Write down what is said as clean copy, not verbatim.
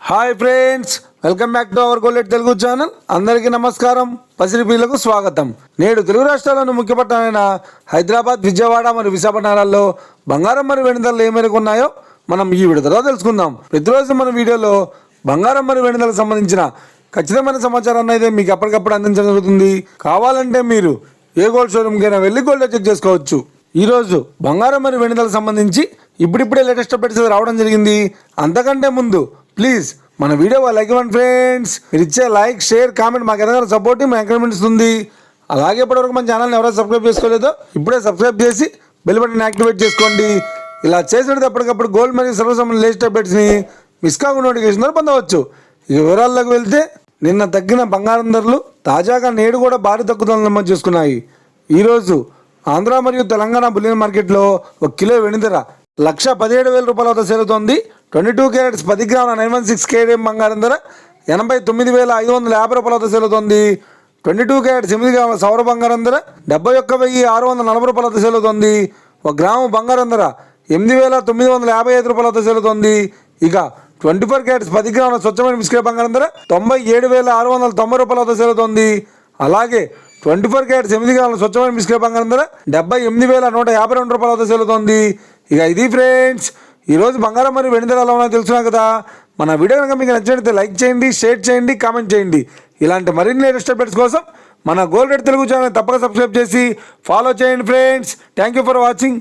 Hi friends, welcome back to our gold Telugu channel. అందరికీ నమస్కారం. పసిరిపీలకు స్వాగతం. నేడు తెలుగు రాష్ట్రాల్లోని ముఖ్య పట్టణమైన హైదరాబాద్, విజయవాడ మరియు విశాఖపట్నాలలో బంగారం మరియు వెండి ధరలు ఏ మేరకు ఉన్నాయో మనం ఈ విడుదలలో తెలుసుకుందాం. ప్రతిరోజు మన వీడియోలో బంగారం మరియు వెండి ధరలకు సంబంధించిన ఖచ్చితమైన సమాచారాన్ని అయితే మీకు అప్పటికప్పుడు అందించడం జరుగుతుంది. కావాలంటే మీరు ఏ గోల్డ్ షోరూమ్కైనా వెళ్ళి గోల్డ్ చెక్ చేసుకోవచ్చు. ఈరోజు బంగారం మరియు వెండి ధరలకు సంబంధించి ఇప్పుడిప్పుడే లేటెస్ట్ అప్డేట్స్ రావడం జరిగింది. అంతకంటే ముందు ప్లీజ్ మన వీడియో లైక్ ఇవ్వండి ఫ్రెండ్స్. మీరు ఇచ్చే లైక్, షేర్, కామెంట్ మాకు ఏదైనా సపోర్ట్, మా ఎంకరేజ్మెంట్ ఇస్తుంది. అలాగే ఇప్పటివరకు మన ఛానల్ని ఎవరైనా సబ్స్క్రైబ్ చేసుకోలేదో ఇప్పుడే సబ్స్క్రైబ్ చేసి బెల్ బటన్ యాక్టివేట్ చేసుకోండి. ఇలా చేసినట్టు ఎప్పటికప్పుడు గోల్డ్ మరియు సర్వసంబంధ లేటెస్ట్ అప్డేట్స్ని మిస్ కాకుండా నోటిఫికేషన్ పొందవచ్చు. ఈ వివరాల్లోకి వెళ్తే, నిన్న తగ్గిన బంగారం ధరలు తాజాగా నేడు కూడా భారీ తగ్గుదలను నమోదు చేసుకున్నాయి. ఈరోజు ఆంధ్ర మరియు తెలంగాణ బులియన్ మార్కెట్లో 1 కిలో వెండి ధర 1,17,000 రూపాయల వద్ద సేల్ అవుతోంది. 22 క్యారెట్స్ 10 గ్రాముల 916 కేడీఎం బంగారం ధర 89,550 రూపాయల వద్ద సేల్ అవుతోంది. 22 క్యారెట్స్ 8 గ్రాముల సౌర బంగారం ధర 71,640 రూపాయల వద్ద సేల్ అవుతోంది. 1 గ్రాము బంగారం ధర 8,955 రూపాయల వద్ద సేల్ అవుతోంది. ఇక 24 క్యారెట్స్ 10 గ్రాముల స్వచ్ఛమైన బిస్కెట్ బంగారం ధర 97,690 రూపాయల వద్ద సేల్ అవుతోంది. అలాగే 24 క్యారెట్స్ 8 గ్రాముల స్వచ్ఛమైన బిస్కెట్ బంగారం ధర 78,152 రూపాయల వద్ద సేల్ అవుతోంది. ఇక ఇది ఫ్రెండ్స్, ఈరోజు బంగారం మరియు వెండి ధర ఎలా ఉన్నాయో తెలుసుకున్నాం కదా. మన వీడియో కనుక మీకు నచ్చినట్లయితే లైక్ చేయండి, షేర్ చేయండి, కామెంట్ చేయండి. ఇలాంటి మరిన్ని లేటెస్ట్ అప్డేట్స్ కోసం మన గోల్డ్ తెలుగు ఛానల్ తప్పక సబ్స్క్రైబ్ చేసి ఫాలో చేయండి friends. Thank you for watching.